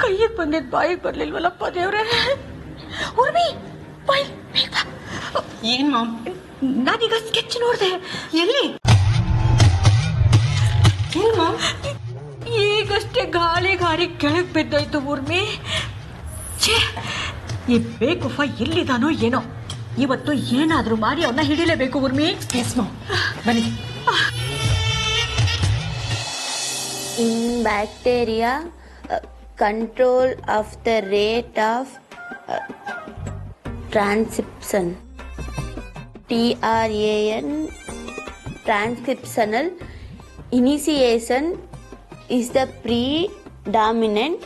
ಕೈಗೆ ಬಂದಿದ್ ಬಾಯಿಗೆ ಬರ್ಲಿಲ್ವಲ್ಲಪ್ಪ ದೇವ್ರೆ. ಊರ್ಮಿ ಬಾಯ್ ಬೇಗ ಬಾ. ಏನ್ ಮಾಮ್? ನಾನೀಗ ಸ್ಕೆಚ್ ನೋಡ್ದೆ. ಎಲ್ಲಿ? ಏನ್ ಮಾಮ್? ಈಗಷ್ಟೇ ಗಾಳಿ ಕೆಳಗ್ ಬಿದ್ದೋಯ್ತು ಊರ್ಮಿ. ಛೇ, ಈ ಬೇಕುಫ ಎಲ್ಲಿದಾನೋ ಏನೋ. ಇವತ್ತು ಏನಾದ್ರೂ ಮಾಡಿ ಅವನ್ನ ಹಿಡಿಲೇಬೇಕು ಊರ್ಮಿ. ಎಸ್ ಮಾಮ್, ಬನ್ನಿ. In bacteria, control of the rate of transcription, TRAN, transcriptional initiation is the predominant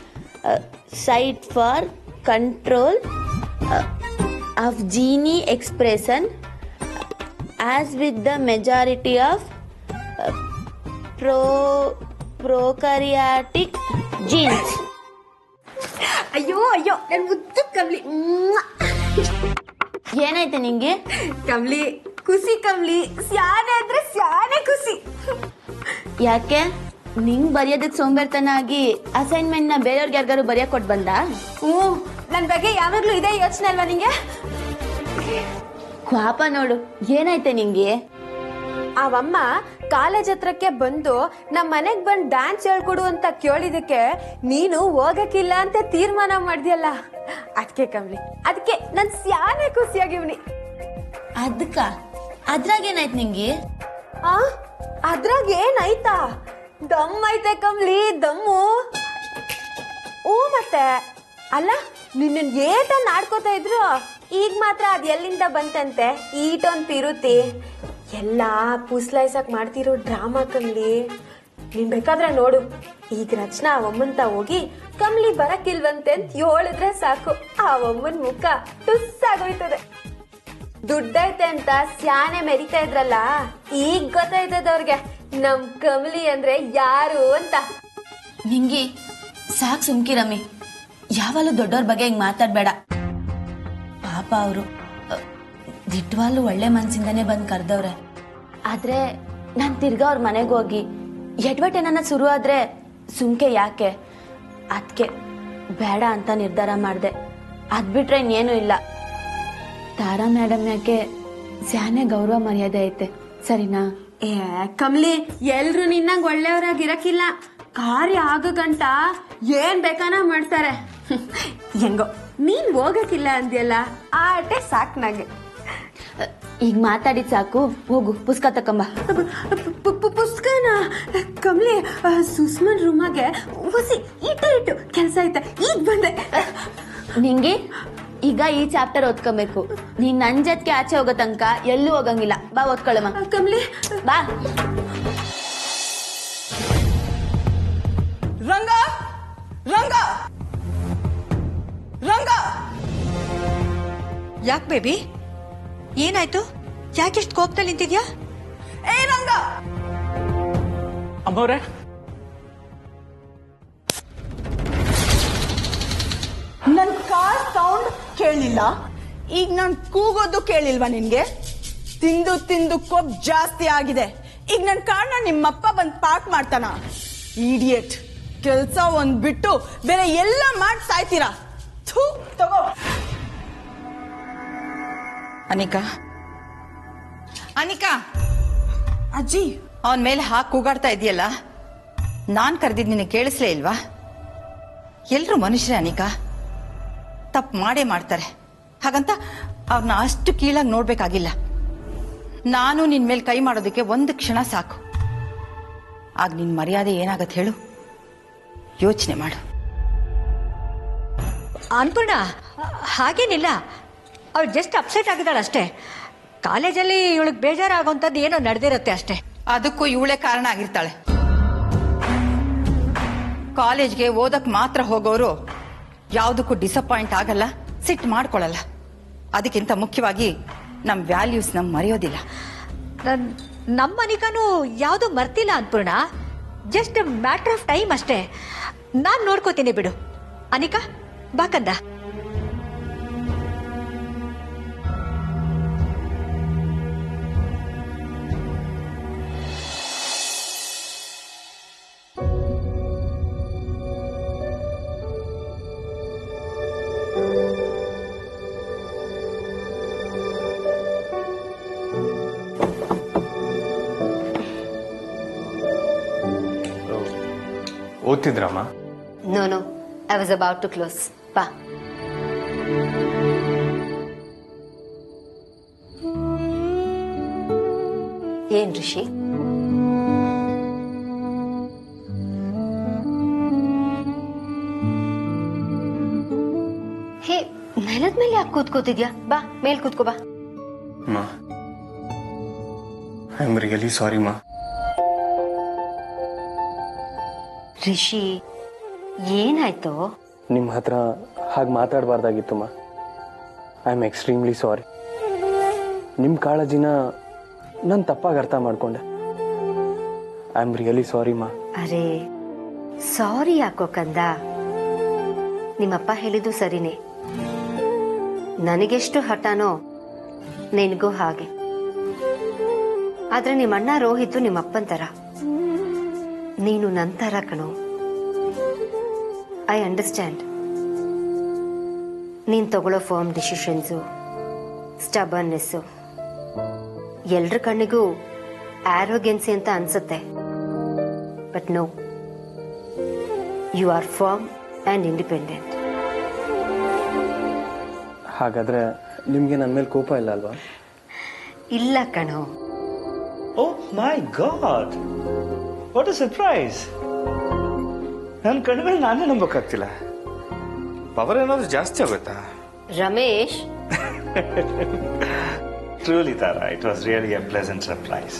site for control of gene expression, as with the majority of prokaryotic genes. ಅಯ್ಯೋ ನನ್ ಮುದ್ದು ಕಮ್ಲಿ. ಏನಾಯ್ತು ನಿಂಗೆ? ಕಮ್ಲಿ ಖುಷಿ ಕಮ್ಲಿ, ಸ್ಯಾನೆ ಅಂದ್ರೆ ಸ್ಯಾನೆ ಖುಷಿ. ಯಾಕೆ ನಿಂಗ್ ಬರೆಯೋದಕ್ ಸೋಂಬೇರ್ತನ ಆಗಿ ಅಸೈನ್ಮೆಂಟ್ ನ ಬೇರೆಯವ್ರಿಗೆ ಯಾರಿಗಾರು ಬರೆಯಕ್ ಕೊಟ್ ಬಂದ? ನನ್ ಬಗ್ಗೆ ಯಾವಾಗ್ಲೂ ಇದೇ ಯೋಚನೆ ಅಲ್ವಾ ನಿಂಗೆ? ಪಾಪ ನೋಡು, ಏನಾಯ್ತೆ ನಿಂಗೆ? ಅವಮ್ಮ ಕಾಲೇಜ್ ಹತ್ರಕ್ಕೆ ಬಂದು ನಮ್ ಮನೆಗ್ ಬಂದ್ ಡ್ಯಾನ್ಸ್ ಹೇಳ್ಕೊಡು ಅಂತ ಕೇಳಿದಕ್ಕೆ ನೀನು ಹೋಗಕ್ಕಿಲ್ಲ ಅಂತ ತೀರ್ಮಾನ ಮಾಡ್ದಿಯಲ್ಲ, ಅದಕ್ಕೆ ಕಮ್ಲಿ, ಅದಕ್ಕೆ ನನ್ ಸ್ಯಾನೆ ಖುಷಿಯಾಗಿವ್ನಿ. ಅದ್ರಾಗ ಏನಾಯ್ತು ನಿಂಗೆ? ಅದ್ರಾಗ ಏನಾಯ್ತಾ? ದಮ್ ಐತೆ ಕಮ್ಲಿ, ದಮ್ಮು. ಮತ್ತೆ ಅಲ್ಲ, ನಿನ್ನ ಏಟನ್ ಆಡ್ಕೋತಾ ಇದ್ರು, ಈಗ ಮಾತ್ರ ಅದ್ ಎಲ್ಲಿಂದ ಬಂತಂತೆ ಈಟೊಂದ್ ತಿರುತಿ. ಎಲ್ಲ ಪುಸ್ಲಾಯ್ಸಕ್ ಮಾಡ್ತಿರೋ ಡ್ರಾಮಾ ಕಮ್ಲಿ. ನೀನ್ ಬೇಕಾದ್ರೆ ನೋಡು, ಈಗ ರಚನಾ ಅವಮ್ಮಂತ ಹೋಗಿ ಕಮ್ಲಿ ಬರಕ್ಕಿಲ್ವಂತೆ ಅಂತ ಹೇಳಿದ್ರೆ ಸಾಕು, ಆ ಅವಮ್ಮನ್ ಮುಖ ಟುಸ್ಸಾಗೋಯ್ತದೆ. ದುಡ್ಡೈತೆ ಅಂತ ಸ್ಯಾನೆ ಮೆರಿತಾ ಇದ್ರಲ್ಲ, ಈಗ ಗೊತ್ತಾಯ್ತದ ಅವ್ರಿಗೆ ನಮ್ ಕಮಲಿ ಅಂದ್ರೆ ಯಾರು ಅಂತ. ನಿಂಗೆ ಸಾಕ್ ಸುಮ್ಕಿರಮ್ಮಿ, ಯಾವಾಗಲೂ ದೊಡ್ಡವ್ರ ಬಗ್ಗೆ ಹಿಂಗ್ ಮಾತಾಡ್ಬೇಡ. ಪಾಪ ಅವರು ದಿಟ್ವಾಲು ಒಳ್ಳೆ ಮನ್ಸಿಂದಾನೆ ಬಂದ್ ಕರ್ದವ್ರೆ. ಆದ್ರೆ ನಾನ್ ತಿರ್ಗಾ ಅವ್ರ ಮನೆಗೆ ಹೋಗಿ ಎಡ್ವಟ್ ಏನಾನ ಶುರು ಆದ್ರೆ ಸುಮ್ಕೆ ಯಾಕೆ, ಅದ್ಕೆ ಬೇಡ ಅಂತ ನಿರ್ಧಾರ ಮಾಡ್ದೆ. ಅದ್ಬಿಟ್ರೆ ಇನ್ನೇನು ಇಲ್ಲ. ತಾರಾ ಮೇಡಮ್ ಯಾಕೆ ಸ್ಯಾನೆ ಗೌರವ ಮರ್ಯಾದೆ ಐತೆ, ಸರಿನಾ? ಕಮ್ಲಿ, ಎಲ್ರು ನಿನ್ನಂಗ್ ಒಳ್ಳೆಯವ್ರಾಗಿರಕ್ಕಿಲ್ಲ. ಕಾರ್ಯ ಆಗಗಂಟ ಏನ್ ಬೇಕಾನ ಮಾಡ್ತಾರೆ. ಹೆಂಗೋ ನೀನ್ ಹೋಗಕ್ಕಿಲ್ಲ ಅಂದ್ಯಲ್ಲ, ಆಟೆ ಸಾಕ್ ನಂಗೆ. ಈಗ ಮಾತಾಡಿದ್ ಸಾಕು, ಹೋಗು ಪುಸ್ತಕ ತಕೊಂಬ. ಪುಸ್ತಕನ? ಕಮ್ಲಿ, ಸುಷ್ಮನ್ ರೂಮಾಗೆ ಹೊಸಿ ಇಟ್ಟು ಕೆಲಸ ಐತೆ, ಈಗ ಬಂದೆ. ನಿಂಗೆ ಈಗ ಈ ಚಾಪ್ಟರ್ ಓದ್ಕೊಬೇಕು. ನೀನ್ ನನ್ ಜೊತೆಗೆ ಆಚೆ ಹೋಗೋ ತನಕ ಎಲ್ಲೂ ಹೋಗಂಗಿಲ್ಲ. ಬಾ ಓದ್ಕೊಳ್ಳಮ್ಮ. ಕಮ್ಲಿ ಬಾ. ರಂಗ ರಂಗ ರಂಗ! ಯಾಕೆ ಬೇಬಿ, ಏನಾಯ್ತು? ಯಾಕೆಷ್ಟು ಕೋಪದಲ್ಲಿ ನಿಂತಿದ್ಯಾ? ಏ ರಂಗ! ಅಮ್ಮವ್ರೆ, ನನ್ ಕಾರ್ ಸೌಂಡ್ ಕೇಳಿಲ್ಲ, ಈಗ ನಾನ್ ಕೂಗೋದು ಕೇಳಿಲ್ವಾ ನಿನ್ಗೆ? ತಿಂದು ತಿಂದು ಕೊಬ್ಬು ಜಾಸ್ತಿ ಆಗಿದೆ. ಈಗ ನನ್ ಕಾರ್ನ ನಿಮ್ಮಪ್ಪ ಬಂದ್ ಪಾರ್ಕ್ ಮಾಡ್ತಾನ? ಇಡಿಯಟ್, ಕೆಲ್ಸ ಒಂದ್ ಬಿಟ್ಟು ಬೇರೆ ಎಲ್ಲ ಮಾಡಿ ಸಾಯ್ತೀರಾ. ಥೂ, ತಗೋ. ಅನಿಕಾ, ಅನಿಕಾ, ಅಜ್ಜಿ, ಅವನ ಮೇಲೆ ಹಾಕಿ ಕೂಗಾಡ್ತಾ ಇದೆಯಲ್ಲ, ನಾನ್ ಕರೆದಿದ್ ನಿನಗೆ ಕೇಳಿಸ್ಲೇ ಇಲ್ವಾ? ಎಲ್ರು ಮನುಷ್ಯರೇ ಅನಿಕಾ, ತಪ್ಪು ಮಾಡೇ ಮಾಡ್ತಾರೆ. ಹಾಗಂತ ಅವ್ರನ್ನ ಅಷ್ಟು ಕೀಳಾಗಿ ನೋಡ್ಬೇಕಾಗಿಲ್ಲ. ನಾನು ನಿನ್ ಮೇಲೆ ಕೈ ಮಾಡೋದಕ್ಕೆ ಒಂದು ಕ್ಷಣ ಸಾಕು. ಆಗ ನಿನ್ ಮರ್ಯಾದೆ ಏನಾಗತ್ತೆ ಹೇಳು, ಯೋಚನೆ ಮಾಡು. ಅನ್ಪೂರ್ಣ, ಹಾಗೇನಿಲ್ಲ, ಅವಳು ಜಸ್ಟ್ ಅಪ್ಸೆಟ್ ಆಗಿದ್ದಾಳೆ ಅಷ್ಟೇ. ಕಾಲೇಜಲ್ಲಿ ಇವಳಿಗೆ ಬೇಜಾರಾಗೋಂಥದ್ದು ಏನೋ ನಡೆದಿರುತ್ತೆ ಅಷ್ಟೇ. ಅದಕ್ಕೂ ಇವಳೇ ಕಾರಣ ಆಗಿರ್ತಾಳೆ. ಕಾಲೇಜ್ಗೆ ಓದಕ್ ಮಾತ್ರ ಹೋಗೋರು ಯಾವುದಕ್ಕೂ ಡಿಸಪಾಯಿಂಟ್ ಆಗಲ್ಲ, ಸಿಟ್ಟು ಮಾಡ್ಕೊಳ್ಳಲ್ಲ. ಅದಕ್ಕಿಂತ ಮುಖ್ಯವಾಗಿ ನಮ್ ವ್ಯಾಲ್ಯೂಸ್ ನಮ್ ಮರೆಯೋದಿಲ್ಲ. ನಮ್ಮ ಮನಿಕನು ಯಾವುದು ಮರ್ತಿಲ್ಲ Annapurna, just matter of time ಅಷ್ಟೇ. ನಾನ್ ನೋಡ್ಕೋತೀನಿ ಬಿಡು. ಅನಿಕಾ ಬಾಕಂದ. ಓದ್ತಿದ್ರಮ್ಮ? No I was about to close. ಬಾ. ಏನ್ ಋಷಿ? ಹೇ, ನೆಲದ ಮೇಲೆ ಯಾಕೆ ಕೂತ್ಕೋತಿದ್ಯಾ? ಬಾ, ಮೇಲ್ ಕೂತ್ಕೋ ಬಾ. ಅಮ್ಮ, ಐ ಆಮ್ ರಿಯಲಿ ಸಾರಿ ಮಾ. ರಿಷಿ, ಏನಾಯ್ತು? ನಿಮ್ಮ ಹತ್ರ ಹಾಗೆ ಮಾತಾಡಬಾರ್ದಾಗಿತ್ತು ಮಾ. I am extremely sorry. ನಿಮ್ಮ ಕಾಳಜಿನ ನಾನು ತಪ್ಪಾಗಿ ಅರ್ಥ ಮಾಡ್ಕೊಂಡೆ. ಐ ಆಮ್ ರಿಯಲಿ ಸಾರಿ ಮಾ. ಅರೆ, ಸಾರಿ ಯಾಕೋ ಕಂದ? ನಿಮ್ಮಪ್ಪ ಹೇಳಿದ್ದು ಸರಿನೇ. ನನಗೆಷ್ಟು ಹಠನೋ ನಿನಗೂ ಹಾಗೆ. ಆದ್ರೆ ನಿಮ್ಮಣ್ಣ ರೋಹಿತ್ ನಿಮ್ಮಪ್ಪನ ತರ, ನೀನು ನಂತರ ಕಣೋ. I understand. ನೀನ್ ತಗೊಳ್ಳೋ ಫರ್ಮ್ ಡಿಸಿಷನ್ಸು, ಸ್ಟಬರ್ನೆಸ್ಸು ಎಲ್ರ ಕಣ್ಣಿಗೂ ಆರೋಗ್ಯನ್ಸಿ ಅಂತ ಅನ್ಸುತ್ತೆ. But no, you are firm and independent. ಹಾಗಾದ್ರೆ ನಿಮಗೆ ನನ್ನ ಮೇಲೆ ಕೋಪ ಇಲ್ಲ ಅಲ್ವಾ? ಇಲ್ಲ ಕಣೋ. Oh my God! What a surprise! ನನ್ನ ಕಣ್ಮೇಲೆ ನಾನೇ ನಂಬಕ್ಕಾಗ್ತಿಲ್ಲ. ಪವರ್ ಏನಾದ್ರು ಜಾಸ್ತಿ ಆಗುತ್ತಾ? Ramesh, Truly, Tara, it was really a pleasant surprise.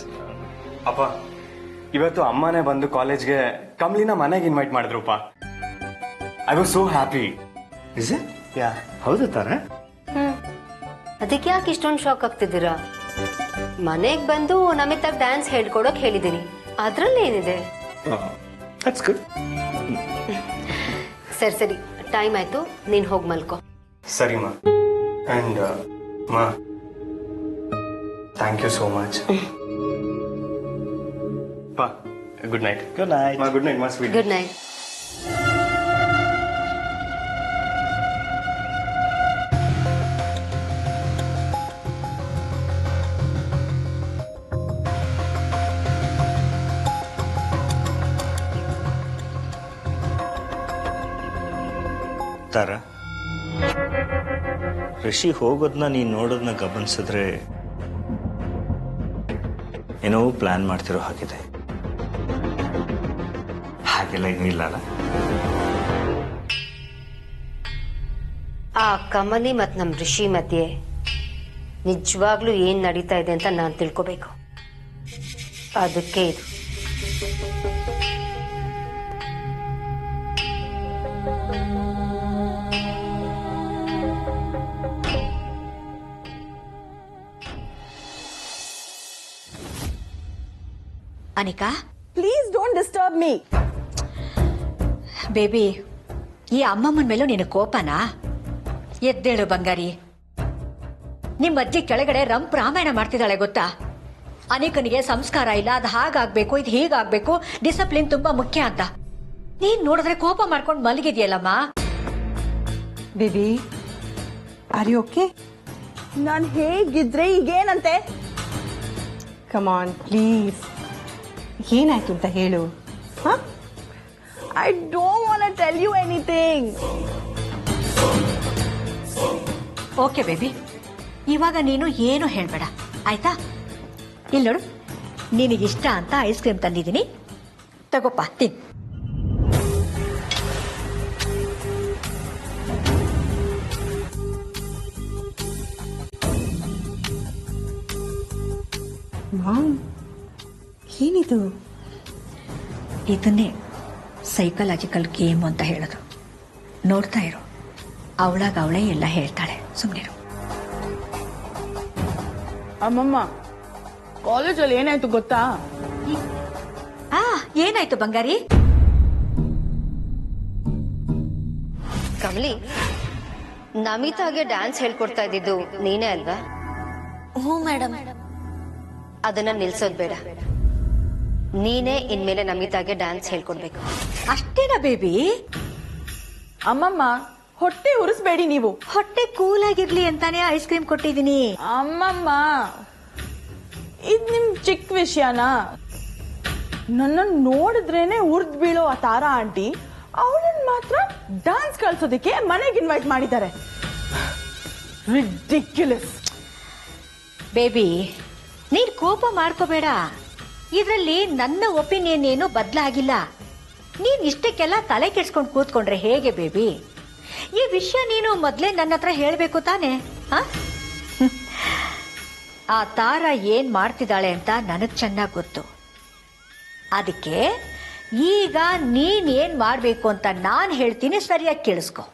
ಅಪ್ಪ, ಇವತ್ತು ಅಮ್ಮನೇ ಬಂದು ಕಾಲೇಜ್ಗೆ ಕಮಲಿನ ಮನೆಗೆ ಇನ್ವೈಟ್ ಮಾಡಿದ್ರಪ್ಪ. I was so happy. Is it? Yeah. ಹೌದು ತಾರಾ? ಅದಕ್ಕೆ ಯಾಕೆ ಇಷ್ಟೊಂದು ಶಾಕ್ ಆಗ್ತಿದ್ದೀರಾ? ಮನೆಗ್ ಬಂದು ನಮಿತಾಗ್ ಡ್ಯಾನ್ಸ್ ಹೇಳ್ಕೊಡೋಕ್ ಹೇಳಿದೀನಿ, ಅದ್ರಲ್ಲಿ ಏನಿದೆ? That's good. ಸರಿ, ಟೈಮ್ ಆಯ್ತು, ನೀನ್ ಹೋಗ್ ಮಲ್ಕೋ. ಸರಿ ಮಾ. ಅಂಡ್ ಮಾ, ಥ್ಯಾಂಕ್ ಯು ಸೋ ಮಚ್. ಪಾ, ಗುಡ್ ನೈಟ್. Good night. ಮಾ, ಗುಡ್ ನೈಟ್ ಮಾ, sweet. Good night. Tara, Rishi ಹೋಗೋದನ್ನ ನೀನು ನೋಡೋದನ್ನ ಗಮನಿಸಿದ್ರೆ ಏನೋ ಪ್ಲಾನ್ ಮಾಡ್ತಿರೋ ಹಾಗಿದೆ. ಹಾಗೆಲ್ಲ ಏನೂ ಇಲ್ಲಲ್ಲ? ಆ ಕಮಲಿ ಮತ್ ನಮ್ ಋಷಿ ಮಧ್ಯೆ ನಿಜವಾಗ್ಲೂ ಏನ್ ನಡೀತಾ ಇದೆ ಅಂತ ನಾನ್ ತಿಳ್ಕೊಬೇಕು. ಅದಕ್ಕೆ ಇದು. Anika, please don't disturb me. Baby, ಈ ಅಮ್ಮಮ್ಮನ ಮೇಲೂ ನಿನ್ನ ಕೋಪನಾ? ಎದ್ದೇಳು ಬಂಗಾರಿ. ನಿಮ್ಮ ಅಜ್ಜಿ ಕೆಳಗಡೆ ರಂಪ್ ರಾಮಾಯಣ ಮಾಡ್ತಿದ್ದಾಳೆ ಗೊತ್ತಾ? ಅನೇಕನಿಗೆ ಸಂಸ್ಕಾರ ಇಲ್ಲ, ಅದು ಹಾಗಾಗ್ಬೇಕು, ಇದು ಹೀಗಾಗ್ಬೇಕು, ಡಿಸಿಪ್ಲಿನ್ ತುಂಬಾ ಮುಖ್ಯ ಅಂತ. ನೀನ್ ನೋಡಿದ್ರೆ ಕೋಪ ಮಾಡ್ಕೊಂಡು ಮಲಗಿದ್ಯಲ್ಲಮ್ಮ. Baby, are you okay? ನಾನು ಹೇಗಿದ್ರೆ ಈಗೇನಂತೆ? ಕಮಾನ್ ಪ್ಲೀಸ್, ಏನಾಯ್ತು ಅಂತ ಹೇಳು. I don't want to tell you anything. Okay baby, ಇವಾಗ ನೀನು ಏನು ಹೇಳ್ಬೇಡ, ಆಯ್ತಾ? ಇಲ್ಲಿ ನೋಡು, ನಿನಗಿಷ್ಟ ಅಂತ ಐಸ್ ಕ್ರೀಮ್ ತಂದಿದ್ದೀನಿ, ತಗೋಪ್ಪ, ತಿನ್. ಏನಿದು? ಇದನ್ನೇ ಸೈಕಲಾಜಿಕಲ್ ಗೇಮ್ ಅಂತ ಹೇಳೋದು. ನೋಡ್ತಾ ಇರು, ಅವಳಾಗ ಅವಳೇ ಎಲ್ಲ ಹೇಳ್ತಾಳೆ, ಸುಮ್ಮನಿರು. ಅಮ್ಮಮ್ಮ, ಕಾಲೇಜಲ್ಲಿ ಏನಾಯ್ತು ಗೊತ್ತಾ? ಏನಾಯ್ತು ಬಂಗಾರಿ? ಕಮಲಿ, ನಮಿತಾಗೆ ಡ್ಯಾನ್ಸ್ ಹೇಳ್ಕೊಡ್ತಾ ಇದ್ದಿದ್ದು ನೀನೇ ಅಲ್ವಾ? ಹ್ಞೂ ಮೇಡಮ್. ಅದನ್ನ ನಿಲ್ಸೋದ್ ಬೇಡ. ನೀನೇ ಇನ್ಮೇಲೆ ನಮಿತಾಗೆ ಡ್ಯಾನ್ಸ್ ಹೇಳ್ಕೊಡ್ಬೇಕು. ಅಷ್ಟೇನಾ ಬೇಬಿ? ಅಮ್ಮಮ್ಮ, ಹೊಟ್ಟೆ ಉರಿಸ್ಬೇಡಿ ನೀವು. ಹೊಟ್ಟೆ ಕೂಲ್ ಆಗಿರ್ಲಿ ಅಂತಾನೆ ಐಸ್ ಕ್ರೀಮ್ ಕೊಟ್ಟಿದ್ದೀನಿ. ಅಮ್ಮಮ್ಮ, ಇದ್ ನಿಮ್ ಚಿಕ್ಕ ವಿಷಯನಾ? ನನ್ನನ್ನು ನೋಡಿದ್ರೇನೆ ಉರ್ದ್ ಬೀಳೋ ಆ ತಾರಾ ಆಂಟಿ ಅವಳನ್ನ ಮಾತ್ರ ಡಾನ್ಸ್ ಕಳ್ಸೋದಕ್ಕೆ ಮನೆಗೆ ಇನ್ವೈಟ್ ಮಾಡಿದ್ದಾರೆ. ರಿಡಿಕ್ಯುಲಸ್. ಬೇಬಿ, ನೀನ್ ಕೋಪ ಮಾಡ್ಕೋಬೇಡ. ಇದರಲ್ಲಿ ನನ್ನ ಒಪಿನಿಯನ್ ಏನು ಬದಲಾಗಿಲ್ಲ. ನೀನ್ ಇಷ್ಟಕ್ಕೆಲ್ಲ ತಲೆ ಕೆಡ್ಸ್ಕೊಂಡು ಕೂತ್ಕೊಂಡ್ರೆ ಹೇಗೆ ಬೇಬಿ? ಈ ವಿಷಯ ನೀನು ಮೊದಲೇ ನನ್ನ ಹತ್ರ ಹೇಳಬೇಕು ತಾನೆ? ಆ ತಾರ ಏನ್ ಮಾಡ್ತಿದ್ದಾಳೆ ಅಂತ ನನಗ್ ಚೆನ್ನಾಗಿ ಗೊತ್ತು. ಅದಕ್ಕೆ ಈಗ ನೀನ್ ಏನ್ ಮಾಡ್ಬೇಕು ಅಂತ ನಾನ್ ಹೇಳ್ತೀನಿ, ಸರಿಯಾಗಿ ಕೇಳಿಸ್ಕೊ.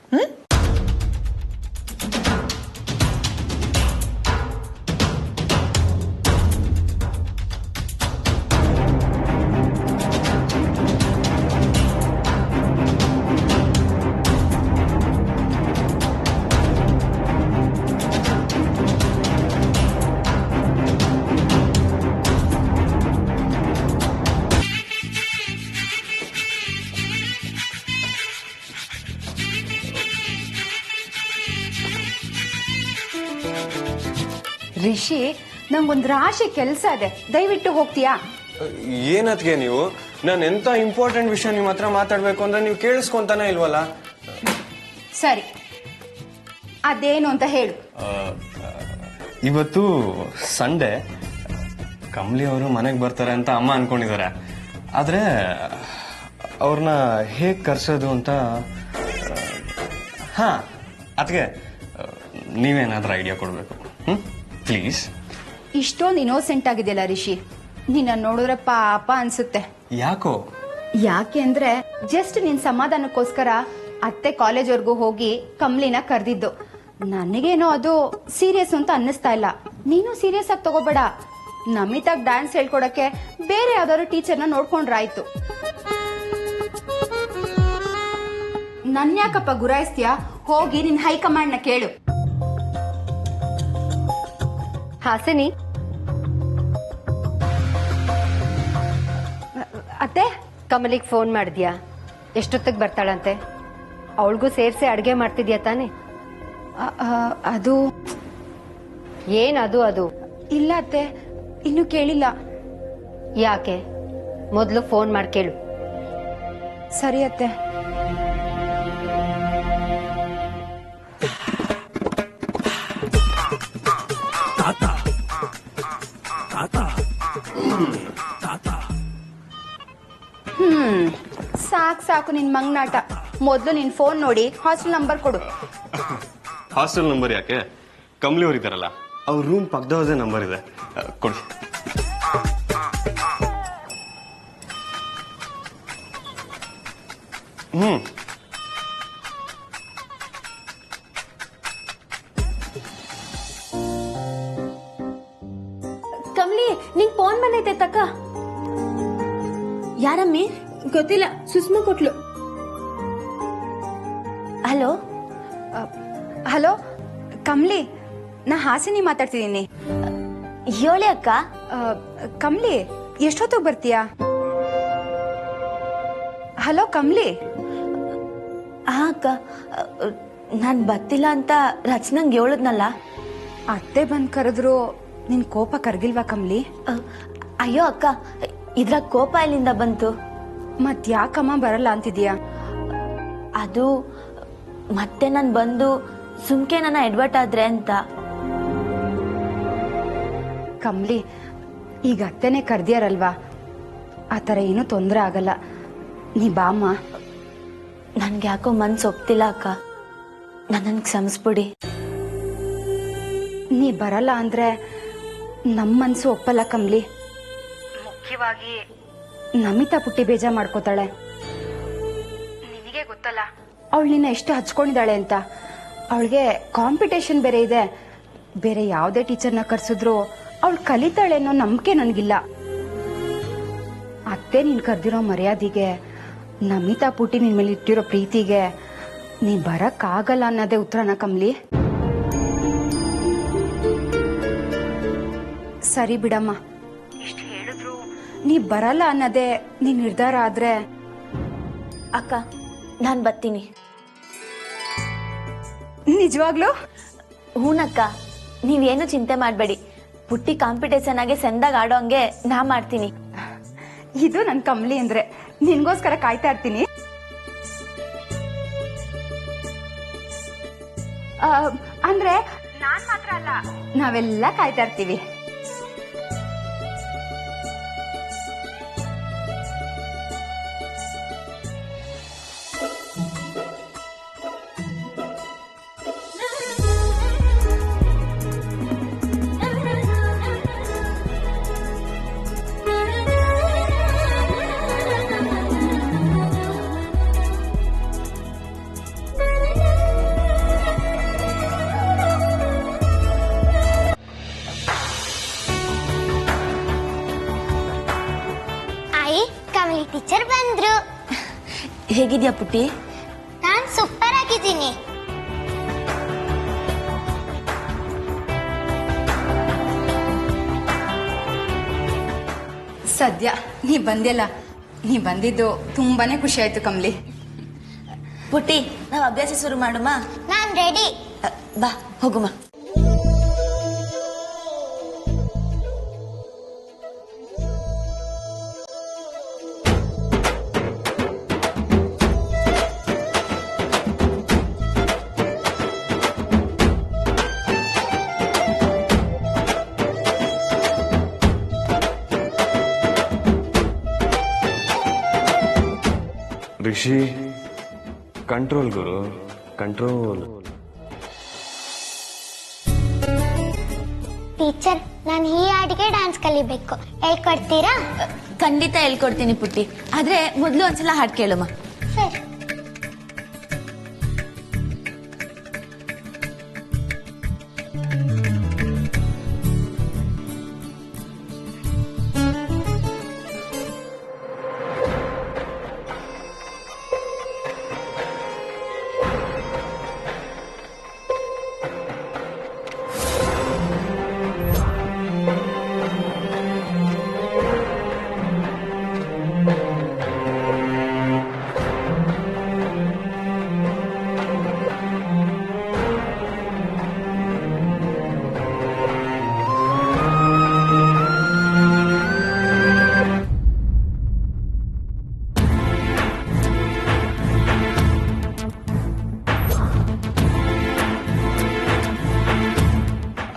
ರಿಷಿ, ನಂಗೊಂದು ರಾಶಿ ಕೆಲಸ ಇದೆ, ದಯವಿಟ್ಟು ಹೋಗ್ತೀಯಾ? ಏನತ್ಗೆ ನೀವು? ನಾನು ಎಂತ ಇಂಪಾರ್ಟೆಂಟ್ ವಿಷಯ ನಿಮ್ಮ ಹತ್ರ ಮಾತಾಡ್ಬೇಕು ಅಂದ್ರೆ ನೀವು ಕೇಳಿಸ್ಕೊಂತಾನೆ ಇಲ್ವಲ್ಲ? ಸರಿ, ಅದೇನು ಅಂತ ಹೇಳು. ಇವತ್ತು ಸಂಡೇ, ಕಮಲಿ ಅವರು ಮನೆಗೆ ಬರ್ತಾರೆ ಅಂತ ಅಮ್ಮ ಅನ್ಕೊಂಡಿದ್ದಾರೆ. ಆದ್ರೆ ಅವ್ರನ್ನ ಹೇಗ್ ಕರ್ಸೋದು ಅಂತ ಅದಕ್ಕೆ ನೀವೇನಾದ್ರೂ ಐಡಿಯಾ ಕೊಡ್ಬೇಕು. ಪ್ಲೀಸ್. ಇಷ್ಟೊಂದು ಇನ್ನೋಸೆಂಟ್ ಆಗಿದೆಯಲ್ಲ ರಿಷಿ, ನಿನ್ನ ನೋಡಿದ್ರೆ ಪಾಪ ಅನ್ಸುತ್ತೆ. ಯಾಕೋ? ಯಾಕೆ ಅಂದ್ರೆ ಜಸ್ಟ್ ನಿನ್ ಸಮಾಧಾನಕ್ಕೋಸ್ಕರ ಅತ್ತೆ ಕಾಲೇಜ್ವರೆಗೂ ಹೋಗಿ ಕಮ್ಲಿನ ಕರೆದಿದ್ದು. ನನಗೇನೋ ಅದು ಸೀರಿಯಸ್ ಅಂತ ಅನ್ನಿಸ್ತಾ ಇಲ್ಲ. ನೀನು ಸೀರಿಯಸ್ ಆಗಿ ತಗೋಬೇಡ. ನಮಿತಾಗ್ ಡ್ಯಾನ್ಸ್ ಹೇಳ್ಕೊಡಕ್ಕೆ ಬೇರೆ ಯಾವ್ದಾದ್ರು ಟೀಚರ್ನ ನೋಡ್ಕೊಂಡ್ರಾಯ್ತು. ನನ್ಯಾಕಪ್ಪ ಗುರಾಯಿಸ್ತೀಯಾ? ಹೋಗಿ ನಿನ್ ಹೈಕಮಾಂಡ್ ನ ಕೇಳು. ಹಾಸಿನಿ, ಅತ್ತೆ, ಕಮಲಿಗೆ ಫೋನ್ ಮಾಡಿದ್ಯಾ? ಎಷ್ಟೊತ್ತಿಗೆ ಬರ್ತಾಳಂತೆ? ಅವಳಿಗೂ ಸೇರಿಸಿ ಅಡುಗೆ ಮಾಡ್ತಿದ್ಯಾ ತಾನೆ? ಅದು ಏನದು? ಅದು ಇಲ್ಲ ಅತ್ತೆ, ಇನ್ನು ಕೇಳಿಲ್ಲ. ಯಾಕೆ? ಮೊದಲು ಫೋನ್ ಮಾಡಿ ಕೇಳು. ಸರಿ ಅತ್ತೆ. ಸಾಕು ನಿನ್ ಮಂಗ್ನಾಟ. ಮೊದ್ಲು ನಿನ್ ಫೋನ್ ನೋಡಿ ಹಾಸ್ಟೆಲ್ ನಂಬರ್ ಕೊಡು. ಹಾಸ್ಟೆಲ್ ನಂಬರ್ ಯಾಕೆ? ಕಮಲಿ ಅವ್ರು ಇದಾರಲ್ಲ, ಅವ್ರ ರೂಮ್ ಪಕ್ಕದವ್ರದೇ ನಂಬರ್ ಇದೆ, ಕೊಡಿ. ಕಮಲಿ, ನಿಂಗ್ ಫೋನ್ ಬಂದೈತೆ ತಕ್ಕ. ಯಾರಮ್ಮಿ? ಗೊತ್ತಿಲ್ಲ, ಸುಷ್ಮಾ ಕೊಟ್ಲು. ಹಲೋ ಹಲೋ ಕಮ್ಲಿ, ನಾ ಹಾಸಿನಿ ಮಾತಾಡ್ತಿದ್ದೀನಿ. ಹೇಳಿ ಅಕ್ಕ. ಕಮ್ಲಿ, ಎಷ್ಟೊತ್ತಿಗೆ ಬರ್ತೀಯಾ? ಹಲೋ ಕಮ್ಲಿ. ಅಕ್ಕ, ನಾನ್ ಬರ್ತಿಲ್ಲ ಅಂತ ರಚನಂಗ್ ಹೇಳಿದ್ನಲ್ಲ. ಅತ್ತೆ ಬಂದ್ ಕರೆದ್ರು ನಿನ್ ಕೋಪ ಕರ್ಗಿಲ್ವಾ ಕಮ್ಲಿ? ಅಯ್ಯೋ ಅಕ್ಕ, ಇದ್ರಾಗ ಕೋಪ ಎಲ್ಲಿಂದ ಬಂತು? ಮತ್ ಯಾಕಮ್ಮ ಬರಲ್ಲ ಅಂತಿದ್ಯಾ? ಅದು ಮತ್ತೆ ನಾನು ಬಂದು ಸುಮ್ಕೆ ನನ್ನ ಎಡ್ವರ್ಟ್ ಆದ್ರೆ ಅಂತ. ಕಮ್ಲಿ, ಈಗ ಅತ್ತೆನೆ ಕರ್ದಿಯಾರಲ್ವಾ, ಆತರ ಏನೂ ತೊಂದರೆ ಆಗಲ್ಲ. ನೀ ಬಾಮ್ಮ. ನನ್ಗೆ ಯಾಕೋ ಮನ್ಸು ಒಪ್ತಿಲ್ಲ ಅಕ್ಕ, ನನ್ನನ್ನು ಕ್ಷಮಿಸ್ಬಿಡಿ. ನೀ ಬರಲ್ಲ ಅಂದ್ರೆ ನಮ್ಮ ಮನ್ಸು ಒಪ್ಪಲ್ಲ ಕಮ್ಲಿ. ಮುಖ್ಯವಾಗಿ ನಮಿತಾ ಪುಟ್ಟಿ ಬೇಜಾರ್ ಮಾಡ್ಕೋತಾಳೆ. ನಿನಗೆ ಗೊತ್ತಲ್ಲ ಅವಳು ನಿನ್ನ ಎಷ್ಟು ಹಚ್ಕೊಂಡಿದ್ದಾಳೆ ಅಂತ. ಅವಳಿಗೆ ಕಾಂಪಿಟೇಷನ್ ಬೇರೆ ಇದೆ. ಬೇರೆ ಯಾವುದೇ ಟೀಚರ್ನ ಕರ್ಸಿದ್ರು ಅವಳು ಕಲಿತಾಳೆ ಅನ್ನೋ ನಂಬಿಕೆ ನನಗಿಲ್ಲ. ಅತ್ತೆ ನೀನ್ ಕರ್ದಿರೋ ಮರ್ಯಾದೆಗೆ, ನಮಿತಾ ಪುಟ್ಟಿ ನಿನ್ ಮೇಲೆ ಇಟ್ಟಿರೋ ಪ್ರೀತಿಗೆ ನೀ ಬರಕ್ಕಾಗಲ್ಲ ಅನ್ನೋದೇ ಉತ್ತರನ ಕಮ್ಲಿ? ಸರಿ ಬಿಡಮ್ಮ, ಇಷ್ಟು ಹೇಳಿದ್ರು ನೀ ಬರಲ್ಲ ಅನ್ನೋದೇ ನೀ ನಿರ್ಧಾರ ಆದ್ರೆ. ಅಕ್ಕ, ನಾನ್ ಬರ್ತೀನಿ. ನಿಜವಾಗ್ಲೂ? ಹೂನಕ್ಕ, ನೀವೇನು ಚಿಂತೆ ಮಾಡಬೇಡಿ. ಪುಟ್ಟಿ ಕಾಂಪಿಟೇಷನ್ ಆಗಿ ಸಂದಾಗ ಆಡೋಂಗೆ ನಾ ಮಾಡ್ತೀನಿ. ಇದು ನನ್ನ ಕಮಲಿ ಅಂದ್ರೆ ನಿನ್ಗೋಸ್ಕರ ಕಾಯ್ತಾ ಇರ್ತೀನಿ. ಅಂದ್ರೆ ನಾನ್ ಮಾತ್ರ ಅಲ್ಲ, ನಾವೆಲ್ಲ ಕಾಯ್ತಾ ಇರ್ತೀವಿ. ಕಮಲಿ ಟೀಚರ್ ಬಂದ್ರು. ಹೇಗಿದ್ಯಾ ಪುಟ್ಟಿ? ನಾನ್ ಸೂಪರ್ ಆಗಿದ್ದೀನಿ. ಸದ್ಯ ನೀ ಬಂದಿಲ್ಲ. ನೀ ಬಂದಿದ್ದು ತುಂಬಾನೇ ಖುಷಿ ಆಯ್ತು ಕಮಲಿ. ಪುಟ್ಟಿ, ನಾವು ಅಭ್ಯಾಸ ಶುರು ಮಾಡುಮ? ನಾನ್ ರೆಡಿ. ಬಾ ಹೋಗುಮ. ರಿಷಿ, ಕಂಟ್ರೋಲ್ ಗುರು, ಕಂಟ್ರೋಲ್. ಟೀಚರ್, ನಾನು ಈ ಹಾಡಿಗೆ ಡ್ಯಾನ್ಸ್ ಕಲಿಬೇಕು, ಹೇಳ್ಕೊಡ್ತೀರಾ? ಖಂಡಿತ ಹೇಳ್ಕೊಡ್ತೀನಿ ಪುಟ್ಟಿ, ಆದ್ರೆ ಮೊದ್ಲು ಒಂದ್ಸಲ ಹಾಡ್ ಕೇಳುಮ. ಸರಿ.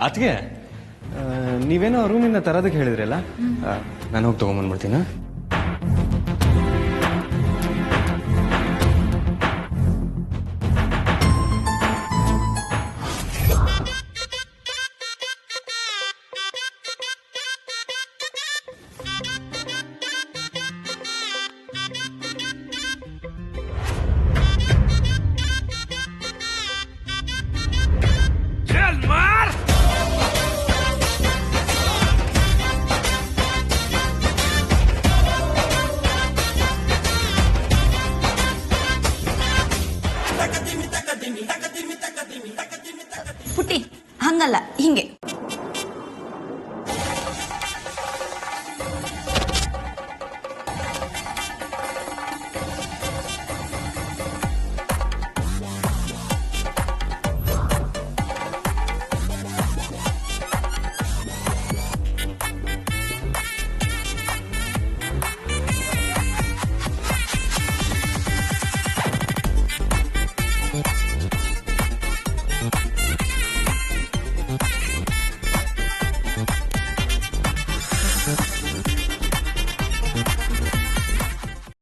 ಅದಕ್ಕೆ ನೀವೇನೋ ರೂಮಿಂದ ತರೋದಕ್ಕೆ ಹೇಳಿದ್ರಲ್ಲ, ನಾನು ಹೋಗಿ ತಗೊಂಬಂದ್ಬಿಡ್ತೀನ. ಪುಟ್ಟಿ, ಹಂಗಲ್ಲ, ಹಿಂಗೆ.